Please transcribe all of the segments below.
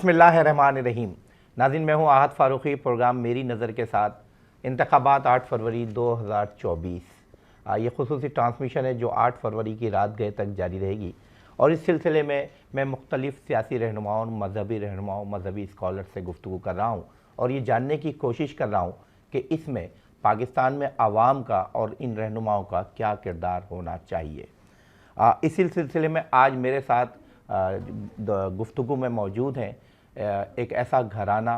بسم اللہ الرحمن الرحیم۔ ناظرین، میں ہوں احد فاروقی، پروگرام میری نظر کے ساتھ انتخابات 8 فروری 2024۔ یہ خصوصی ٹرانسمیشن ہے جو 8 فروری کی رات گئے تک جاری رہے گی، اور اس سلسلے میں مختلف سیاسی رہنماؤں، مذہبی اسکالر سے گفتگو کر رہا ہوں، اور یہ جاننے کی کوشش کر رہا ہوں کہ اس میں پاکستان میں عوام کا اور ان رہنماؤں کا کیا کردار ہونا چاہیے۔ اسی سلسلے میں آج میرے ساتھ گفتگو میں موجود ہیں ایک ایسا گھرانہ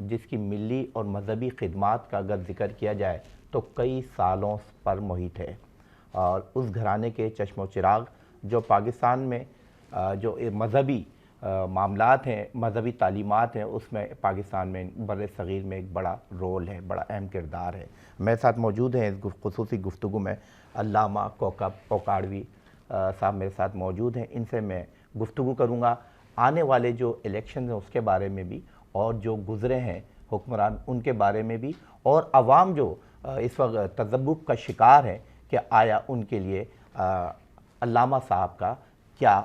جس کی ملی اور مذہبی خدمات کا اگر ذکر کیا جائے تو کئی سالوں پر محیط ہے، اور اس گھرانے کے چشم و چراغ جو پاکستان میں جو مذہبی معاملات ہیں، مذہبی تعلیمات ہیں، اس میں پاکستان میں بر صغیر میں ایک بڑا رول ہے، بڑا اہم کردار ہے۔ میرے ساتھ موجود ہیں اس خصوصی گفتگو میں علامہ کوکب اوکاڑوی صاحب میرے ساتھ موجود ہیں۔ ان سے میں گفتگو کروں گا آنے والے جو الیکشن ہیں اس کے بارے میں بھی، اور جو گزرے ہیں حکمران ان کے بارے میں بھی، اور عوام جو اس وقت تذبذب کا شکار ہے کہ آیا ان کے لیے علامہ صاحب کا کیا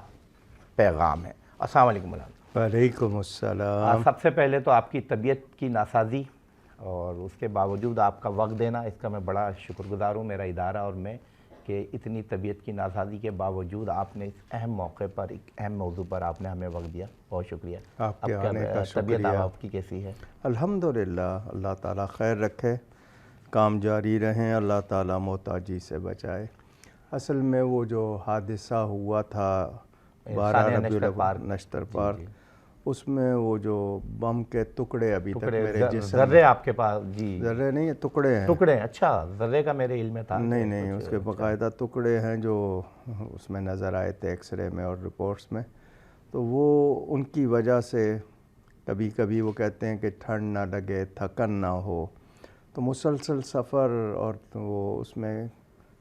پیغام ہے۔ السلام علیکم علامہ۔ وعلیکم السلام۔ سب سے پہلے تو آپ کی طبیعت کی ناسازی اور اس کے باوجود آپ کا وقت دینا، اس کا میں بڑا شکر گزار ہوں، میرا ادارہ اور میں، کہ اتنی طبیعت کی ناسازی کے باوجود آپ نے اس اہم موقع پر، ایک اہم موضوع پر آپ نے ہمیں وقت دیا۔ بہت شکریہ۔ آپ کے آنے کا شکریہ۔ طبیعت آپ کی کیسی ہے؟ الحمدللہ، اللہ تعالیٰ خیر رکھے، کام جاری رہیں، اللہ تعالیٰ محتاجی سے بچائے۔ اصل میں وہ جو حادثہ ہوا تھا 12 ربیع الاول نشتر پارک، اس میں وہ جو بم کے ٹکڑے ابھی تک میرے جسم، ذرے آپ کے پاس؟ جی، ذرے نہیں، ٹکڑے ہیں۔ ٹکڑے؟ اچھا، ذرے کا میرے علم میں تھا۔ نہیں، اس کے باقاعدہ ٹکڑے ہیں جو اس میں نظر آئے تھے ایکس رے میں اور رپورٹس میں۔ تو وہ ان کی وجہ سے کبھی کبھی وہ کہتے ہیں کہ ٹھنڈ نہ لگے، تھکن نہ ہو، تو مسلسل سفر، اور وہ اس میں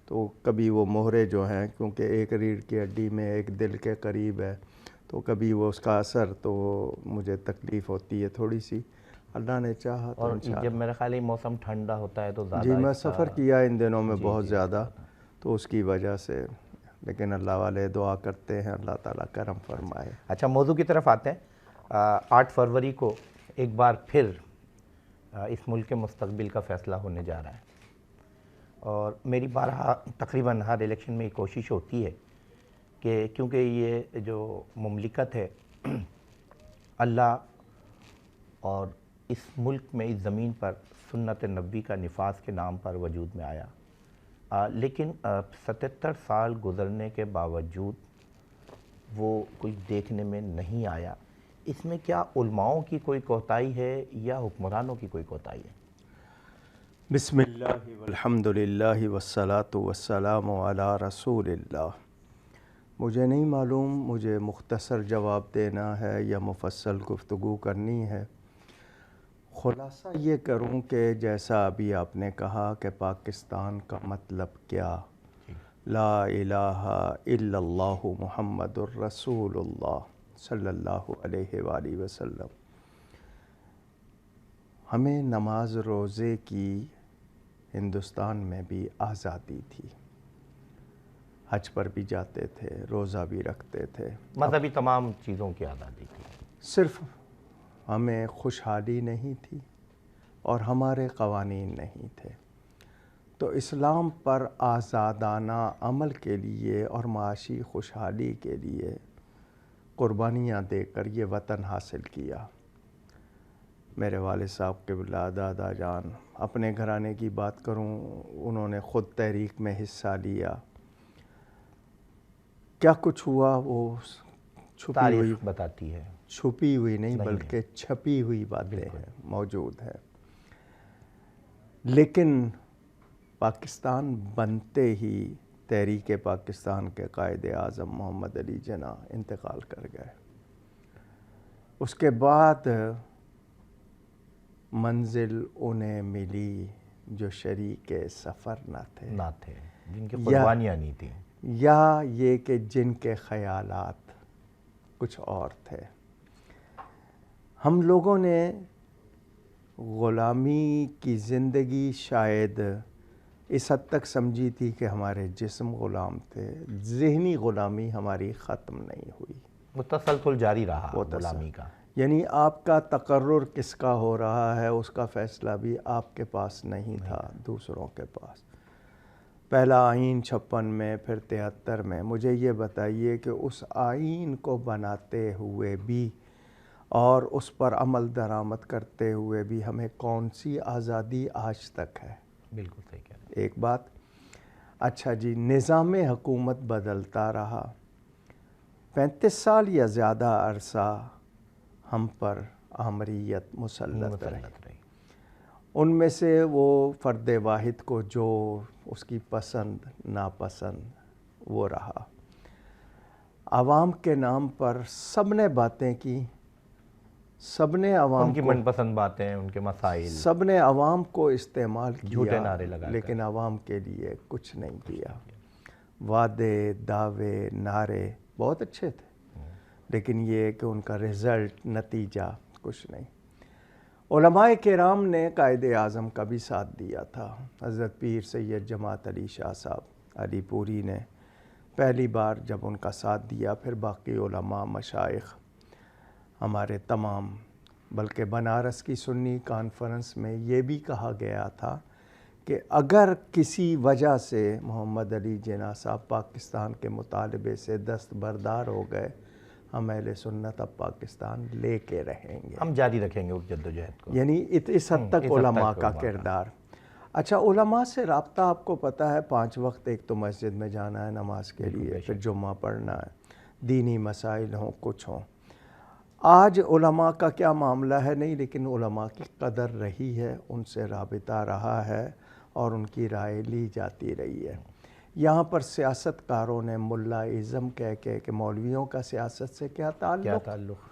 تو کبھی وہ مہرے جو ہیں، کیونکہ ایک ریڑھ کی ہڈی میں ایک دل کے قریب ہے، تو کبھی وہ اس کا اثر، تو مجھے تکلیف ہوتی ہے تھوڑی سی۔ اللہ نے چاہا تو اور جب میرا خیال ہے موسم ٹھنڈا ہوتا ہے تو زیادہ، جی میں سفر کیا ان دنوں میں بہت زیادہ، تو اس کی وجہ سے، لیکن اللہ والے دعا کرتے ہیں اللہ تعالیٰ کرم فرمائے۔ اچھا، موضوع کی طرف آتے ہیں۔ 8 فروری کو ایک بار پھر اس ملک کے مستقبل کا فیصلہ ہونے جا رہا ہے، اور میری بارہا تقریباً ہر الیکشن میں یہ کوشش ہوتی ہے کہ کیونکہ یہ جو مملکت ہے اللہ اور اس ملک میں، اس زمین پر سنت نبوی کا نفاذ کے نام پر وجود میں آیا، لیکن 77 سال گزرنے کے باوجود وہ کچھ دیکھنے میں نہیں آیا۔ اس میں کیا علماؤں کی کوئی کوتاہی ہے یا حکمرانوں کی کوئی کوتاہی ہے؟ بسم اللہ والحمدللہ والصلاة والسلام علی رسول اللہ۔ مجھے نہیں معلوم مجھے مختصر جواب دینا ہے یا مفصل گفتگو کرنی ہے۔ خلاصہ یہ کروں کہ جیسا ابھی آپ نے کہا کہ پاکستان کا مطلب کیا، لا الہ الا اللہ محمد الرسول اللہ صلی اللہ علیہ وآلہ وسلم۔ ہمیں نماز روزے کی ہندوستان میں بھی آزادی تھی، حج پر بھی جاتے تھے، روزہ بھی رکھتے تھے، مذہبی تمام چیزوں کی آزادی تھی، صرف ہمیں خوشحالی نہیں تھی اور ہمارے قوانین نہیں تھے۔ تو اسلام پر آزادانہ عمل کے لیے اور معاشی خوشحالی کے لیے قربانیاں دے کر یہ وطن حاصل کیا۔ میرے والد صاحب کے دادا جان، اپنے گھرانے کی بات کروں، انہوں نے خود تحریک میں حصہ لیا۔ کیا کچھ ہوا وہ چھپی ہوئی بتاتی ہے، چھپی ہوئی نہیں بلکہ چھپی ہوئی باتیں ہیں، موجود ہیں۔ لیکن پاکستان بنتے ہی تحریک پاکستان کے قائد اعظم محمد علی جناح انتقال کر گئے۔ اس کے بعد منزل انہیں ملی جو شریک سفر نہ تھے، جن کی قربانیاں نہیں تھیں، یا یہ کہ جن کے خیالات کچھ اور تھے۔ ہم لوگوں نے غلامی کی زندگی شاید اس حد تک سمجھی تھی کہ ہمارے جسم غلام تھے، ذہنی غلامی ہماری ختم نہیں ہوئی، وہ تسلسل جاری رہا غلامی کا۔ یعنی آپ کا تقرر کس کا ہو رہا ہے اس کا فیصلہ بھی آپ کے پاس نہیں تھا، دوسروں کے پاس۔ پہلا آئین 56 میں، پھر 73 میں۔ مجھے یہ بتائیے کہ اس آئین کو بناتے ہوئے بھی اور اس پر عمل درآمد کرتے ہوئے بھی ہمیں کون سی آزادی آج تک ہے؟ بالکل صحیح کہہ رہے ہیں۔ ایک بات۔ اچھا جی، نظام حکومت بدلتا رہا، 35 سال یا زیادہ عرصہ ہم پر آمریت مسلط رہی۔ ان میں سے وہ فرد واحد کو جو اس کی پسند ناپسند وہ رہا۔ عوام کے نام پر سب نے باتیں کی، سب نے عوام ان کی من پسند باتیں، ان کے مسائل، سب نے عوام کو استعمال جھوٹے کیا، نعرے لگا کر، لیکن عوام کے لیے کچھ نہیں کیا۔ وعدے، دعوے، نعرے بہت اچھے تھے، لیکن یہ کہ ان کا رزلٹ، نتیجہ کچھ نہیں۔ علماء کرام نے قائد اعظم کا بھی ساتھ دیا تھا۔ حضرت پیر سید جماعت علی شاہ صاحب علی پوری نے پہلی بار جب ان کا ساتھ دیا، پھر باقی علماء، مشائخ ہمارے تمام، بلکہ بنارس کی سنی کانفرنس میں یہ بھی کہا گیا تھا کہ اگر کسی وجہ سے محمد علی جناح صاحب پاکستان کے مطالبے سے دستبردار ہو گئے، ہم اہل سنت اب پاکستان لے کے رہیں گے، ہم جاری رکھیں گے اس جدوجہد کو۔ یعنی اس حد تک علماء کا کردار۔ اچھا، علماء سے رابطہ آپ کو پتہ ہے، 5 وقت، ایک تو مسجد میں جانا ہے نماز کے لیے، پھر جمعہ پڑھنا ہے، دینی مسائل ہوں کچھ ہوں۔ آج علماء کا کیا معاملہ ہے نہیں، لیکن علماء کی قدر رہی ہے، ان سے رابطہ رہا ہے اور ان کی رائے لی جاتی رہی ہے۔ یہاں پر سیاست کاروں نے ملا ازم کہہ کے کہ مولویوں کا سیاست سے کیا تعلق؟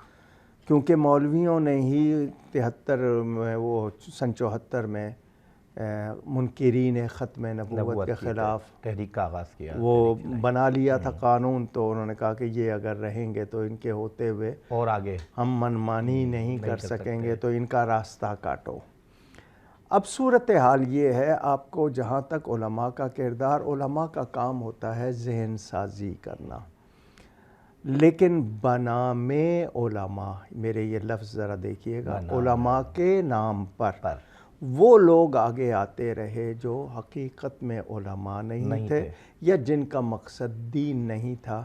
کیونکہ مولویوں نے ہی 73 میں، وہ سن 74 میں منکرین ختم نبوت کے خلاف تحریک کا آغاز کیا، وہ بنا لیا تھا قانون، تو انہوں نے کہا کہ یہ اگر رہیں گے تو ان کے ہوتے ہوئے اور آگے ہم منمانی نہیں کر سکیں گے، تو ان کا راستہ کاٹو۔ اب صورتحال یہ ہے، آپ کو جہاں تک علماء کا کردار، علماء کا کام ہوتا ہے ذہن سازی کرنا، لیکن بنام علماء، میرے یہ لفظ ذرا دیکھیے گا، علماء کے نام پر وہ لوگ آگے آتے رہے جو حقیقت میں علماء نہیں تھے، یا جن کا مقصد دین نہیں تھا،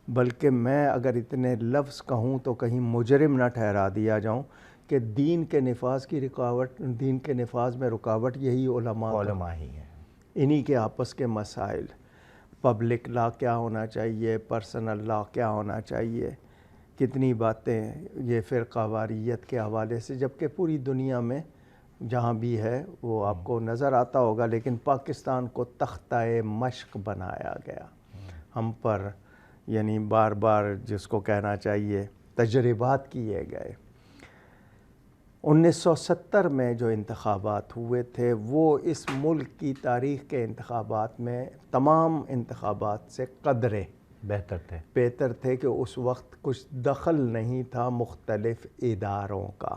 بلکہ میں اگر اتنے لفظ کہوں تو کہیں مجرم نہ ٹھہرا دیا جاؤں کہ دین کے نفاذ کی رکاوٹ، دین کے نفاذ میں رکاوٹ یہی علماء ہی ہیں، انہی کے آپس کے مسائل، پبلک لا کیا ہونا چاہیے، پرسنل لا کیا ہونا چاہیے، کتنی باتیں یہ فرقہ واریت کے حوالے سے، جبکہ پوری دنیا میں جہاں بھی ہے وہ آپ کو نظر آتا ہوگا، لیکن پاکستان کو تختہ مشق بنایا گیا ہم پر، یعنی بار بار جس کو کہنا چاہیے تجربات کیے گئے۔ 1970 میں جو انتخابات ہوئے تھے وہ اس ملک کی تاریخ کے انتخابات میں تمام انتخابات سے قدرے بہتر تھے کہ اس وقت کچھ دخل نہیں تھا مختلف اداروں کا،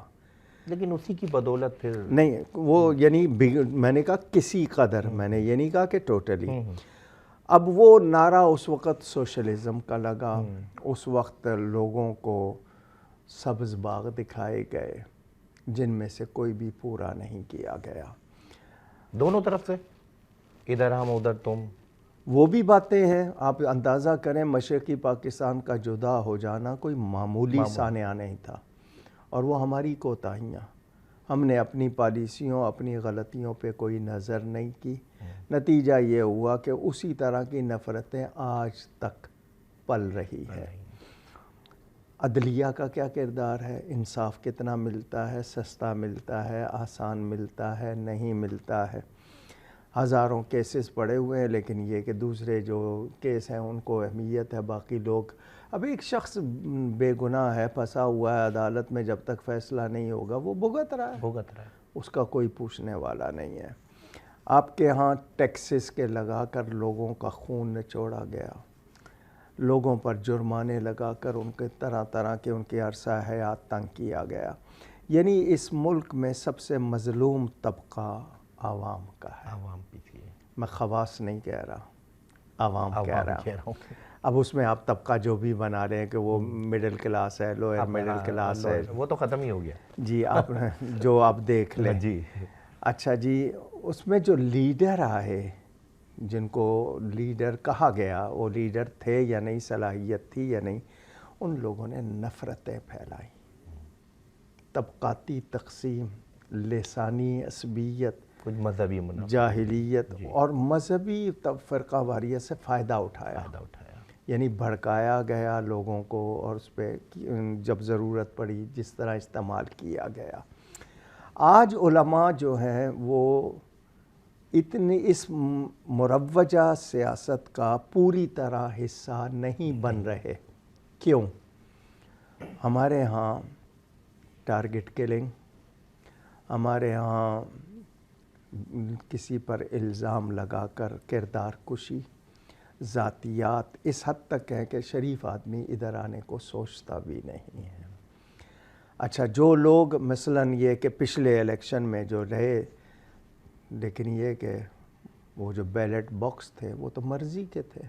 لیکن اسی کی بدولت پھر نہیں، وہ یعنی میں نے کہا کسی قدر، میں نے یہ نہیں کہا کہ ٹوٹلی۔ اب وہ نعرہ اس وقت سوشلزم کا لگا، اس وقت لوگوں کو سبز باغ دکھائے گئے جن میں سے کوئی بھی پورا نہیں کیا گیا، دونوں طرف سے، ادھر ہم ادھر تم، وہ بھی باتیں ہیں۔ آپ اندازہ کریں، مشرقی پاکستان کا جدا ہو جانا کوئی معمولی سانحہ نہیں تھا، اور وہ ہماری کوتاہیاں، ہم نے اپنی پالیسیوں، اپنی غلطیوں پہ کوئی نظر نہیں کی، نتیجہ یہ ہوا کہ اسی طرح کی نفرتیں آج تک پل رہی ہے۔ عدلیہ کا کیا کردار ہے؟ انصاف کتنا ملتا ہے؟ سستا ملتا ہے؟ آسان ملتا ہے؟ نہیں ملتا ہے؟ ہزاروں کیسز پڑے ہوئے ہیں، لیکن یہ کہ دوسرے جو کیس ہیں ان کو اہمیت ہے، باقی لوگ، اب ایک شخص بے گناہ ہے، پھنسا ہوا ہے عدالت میں، جب تک فیصلہ نہیں ہوگا وہ بھگت رہا ہے، اس کا کوئی پوچھنے والا نہیں ہے۔ آپ کے ہاں ٹیکسز کے لگا کر لوگوں کا خون نچوڑا گیا، لوگوں پر جرمانے لگا کر ان کے طرح طرح کے ان کی عرصہ حیات تنگ کیا گیا، یعنی اس ملک میں سب سے مظلوم طبقہ عوام کا ہے، میں خواص نہیں کہہ رہا، عوام کہہ رہا ہوں. اب اس میں آپ طبقہ جو بھی بنا رہے ہیں کہ وہ مڈل کلاس ہے, لوئر مڈل کلاس ہے, وہ تو ختم ہی ہو گیا جی آپ جو آپ دیکھ لیں. جی اچھا جی, اس میں جو لیڈر آئے جن کو لیڈر کہا گیا, وہ لیڈر تھے یا نہیں, صلاحیت تھی یا نہیں, ان لوگوں نے نفرتیں پھیلائی, طبقاتی تقسیم, لسانی عصبیت, کچھ مذہبی جاہلیت اور مذہبی فرقہ واریت سے فائدہ اٹھایا. یعنی بھڑکایا گیا لوگوں کو, اور اس پہ جب ضرورت پڑی جس طرح استعمال کیا گیا. آج علماء جو ہیں وہ اتنی اس مروجہ سیاست کا پوری طرح حصہ نہیں بن رہے. کیوں؟ ہمارے ہاں ٹارگٹ کلنگ, ہمارے ہاں کسی پر الزام لگا کر کردار کشی, ذاتیات اس حد تک ہے کہ شریف آدمی ادھر آنے کو سوچتا بھی نہیں ہے. اچھا, جو لوگ مثلاً یہ کہ پچھلے الیکشن میں جو رہے, لیکن یہ کہ وہ جو بیلٹ باکس تھے وہ تو مرضی کے تھے,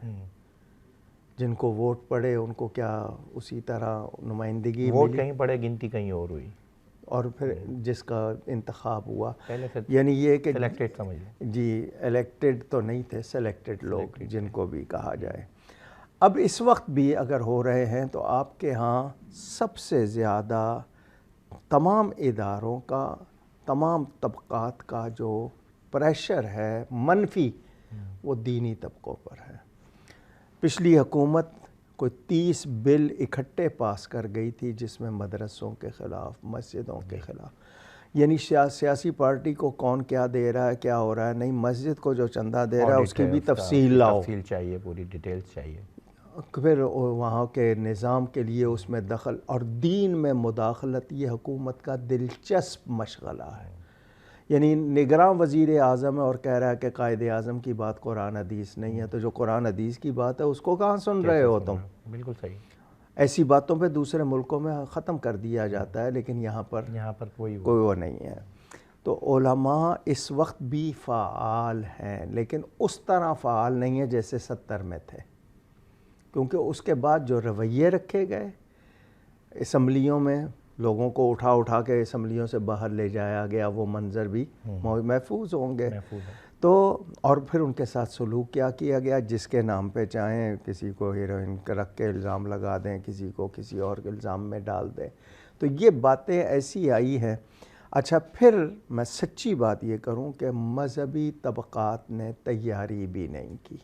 جن کو ووٹ پڑے ان کو کیا اسی طرح نمائندگی ووٹ ملی, کہیں پڑے گنتی کہیں اور ہوئی, اور پھر جس کا انتخاب ہوا پہلے سے یعنی یہ کہ سلیکٹڈ سمجھ لیں. جی الیکٹڈ تو نہیں تھے, سلیکٹڈ لوگ جن کو بھی کہا جائے. اب اس وقت بھی اگر ہو رہے ہیں تو آپ کے ہاں سب سے زیادہ تمام اداروں کا, تمام طبقات کا جو پریشر ہے منفی, وہ دینی طبقوں پر ہے. پچھلی حکومت کوئی 30 بل اکٹھے پاس کر گئی تھی جس میں مدرسوں کے خلاف, مسجدوں کے خلاف, یعنی سیاسی پارٹی کو کون کیا دے رہا ہے, کیا ہو رہا ہے, نہیں مسجد کو جو چندہ دے رہا ہے اس کی بھی تفصیل لاؤ, تفصیل چاہیے, پوری ڈیٹیلز چاہیے. پھر وہاں کے نظام کے لیے اس میں دخل اور دین میں مداخلت, یہ حکومت کا دلچسپ مشغلہ ہے. یعنی نگراں وزیر اعظم ہے اور کہہ رہا ہے کہ قائد اعظم کی بات قرآن حدیث نہیں ہے, تو جو قرآن حدیث کی بات ہے اس کو کہاں سن رہے ہو تم؟ بالکل صحیح. ایسی باتوں پہ دوسرے ملکوں میں ختم کر دیا جاتا ہے, لیکن یہاں پر کوئی وہ نہیں ہے. تو علماء اس وقت بھی فعال ہیں, لیکن اس طرح فعال نہیں ہے جیسے 70 میں تھے, کیونکہ اس کے بعد جو رویے رکھے گئے اسمبلیوں میں, لوگوں کو اٹھا اٹھا کے اسمبلیوں سے باہر لے جایا گیا, وہ منظر بھی محفوظ ہوں گے. تو اور پھر ان کے ساتھ سلوک کیا گیا, جس کے نام پہ چاہیں کسی کو ہیروئن رکھ کے الزام لگا دیں, کسی کو کسی اور کے الزام میں ڈال دیں. تو یہ باتیں ایسی آئی ہیں. اچھا, پھر میں سچی بات یہ کروں کہ مذہبی طبقات نے تیاری بھی نہیں کی,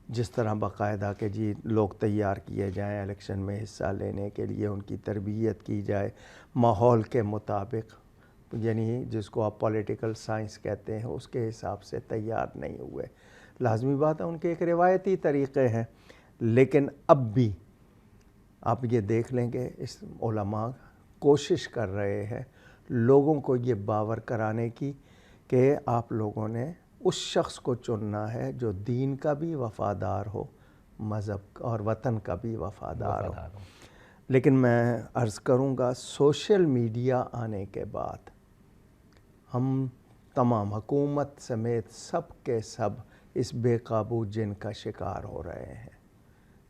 جس طرح باقاعدہ کہ جی لوگ تیار کیے جائیں الیکشن میں حصہ لینے کے لیے, ان کی تربیت کی جائے ماحول کے مطابق, یعنی جس کو آپ پولیٹیکل سائنس کہتے ہیں, اس کے حساب سے تیار نہیں ہوئے. لازمی بات ہے ان کے ایک روایتی طریقے ہیں, لیکن اب بھی آپ یہ دیکھ لیں کہ اس علماء کوشش کر رہے ہیں لوگوں کو یہ باور کرانے کی کہ آپ لوگوں نے اس شخص کو چننا ہے جو دین کا بھی وفادار ہو, مذہب اور وطن کا بھی وفادار ہو. لیکن میں عرض کروں گا, سوشل میڈیا آنے کے بعد ہم تمام حکومت سمیت سب کے سب اس بے قابو جن کا شکار ہو رہے ہیں.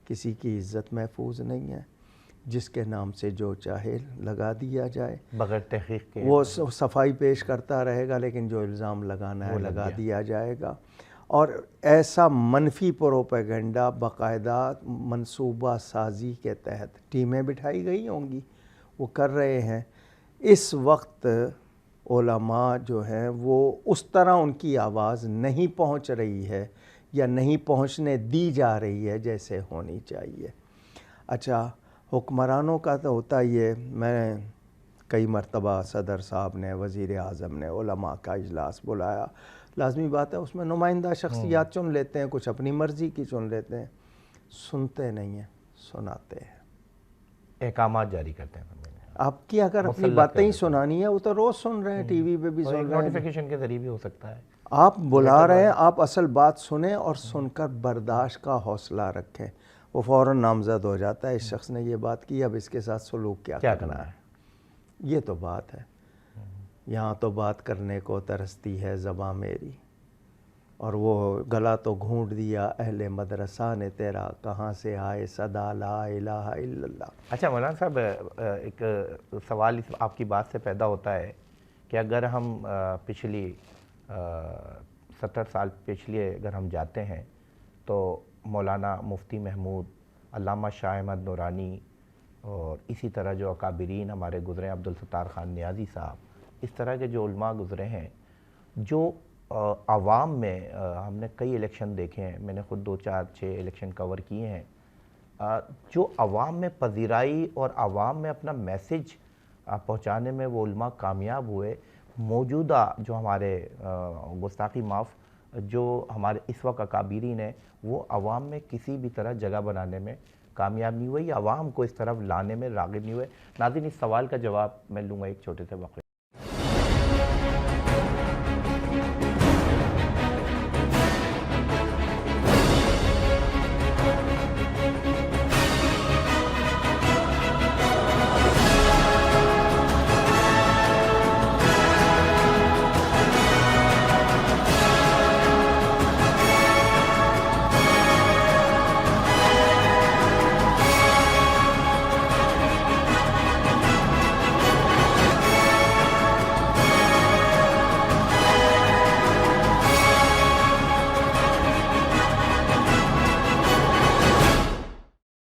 کسی کی عزت محفوظ نہیں ہے, جس کے نام سے جو چاہے لگا دیا جائے, بغیر تحقیق کے وہ صفائی پیش کرتا رہے گا, لیکن جو الزام لگانا ہے لگا دیا جائے گا. اور ایسا منفی پروپیگنڈا باقاعدہ منصوبہ سازی کے تحت ٹیمیں بٹھائی گئی ہوں گی, وہ کر رہے ہیں. اس وقت علماء جو ہیں وہ اس طرح ان کی آواز نہیں پہنچ رہی ہے یا نہیں پہنچنے دی جا رہی ہے جیسے ہونی چاہیے. اچھا, حکمرانوں کا تو ہوتا ہی ہے. میں کئی مرتبہ صدر صاحب نے, وزیر اعظم نے علماء کا اجلاس بلایا, لازمی بات ہے اس میں نمائندہ شخصیات چن لیتے ہیں, کچھ اپنی مرضی کی چن لیتے ہیں, سنتے نہیں ہیں, سناتے ہیں, احکامات جاری کرتے ہیں. آپ کی اگر اپنی باتیں ہی سنانی ہے, وہ تو روز سن رہے ہیں, ٹی وی پہ بھی سن رہے ہیں, نوٹیفیکیشن کے ذریعے بھی ہو سکتا ہے. آپ بلا رہے ہیں, آپ اصل بات سنیں اور سن کر برداشت کا حوصلہ رکھیں. وہ فوراً نامزد ہو جاتا ہے, اس شخص نے یہ بات کی, اب اس کے ساتھ سلوک کیا کرنا ہے. یہ تو بات ہے. یہاں تو بات کرنے کو ترستی ہے زباں میری, اور وہ گلا تو گھونٹ دیا اہل مدرسہ نے تیرا، کہاں سے آئے صدا لا الہ الا اللہ۔ اچھا مولانا صاحب، ایک سوال اس آپ کی بات سے پیدا ہوتا ہے کہ اگر ہم پچھلی 70 سال پچھلے اگر ہم جاتے ہیں تو مولانا مفتی محمود، علامہ شاہ احمد نورانی اور اسی طرح جو اکابرین ہمارے گزرے ہیں، عبدالستار خان نیازی صاحب، اس طرح کے جو علماء گزرے ہیں، جو عوام میں ہم نے کئی الیکشن دیکھے ہیں، میں نے خود 2 4 6 الیکشن کور کیے ہیں، جو عوام میں پذیرائی اور عوام میں اپنا میسج پہنچانے میں وہ علماء کامیاب ہوئے، موجودہ جو ہمارے گستاخی معاف جو ہمارے اس وقت اکابرین ہیں، وہ عوام میں کسی بھی طرح جگہ بنانے میں کامیاب نہیں ہوئے، یا عوام کو اس طرف لانے میں راغب نہیں ہوئے۔ ناظرین، اس سوال کا جواب میں لوں گا ایک چھوٹے سے وقفے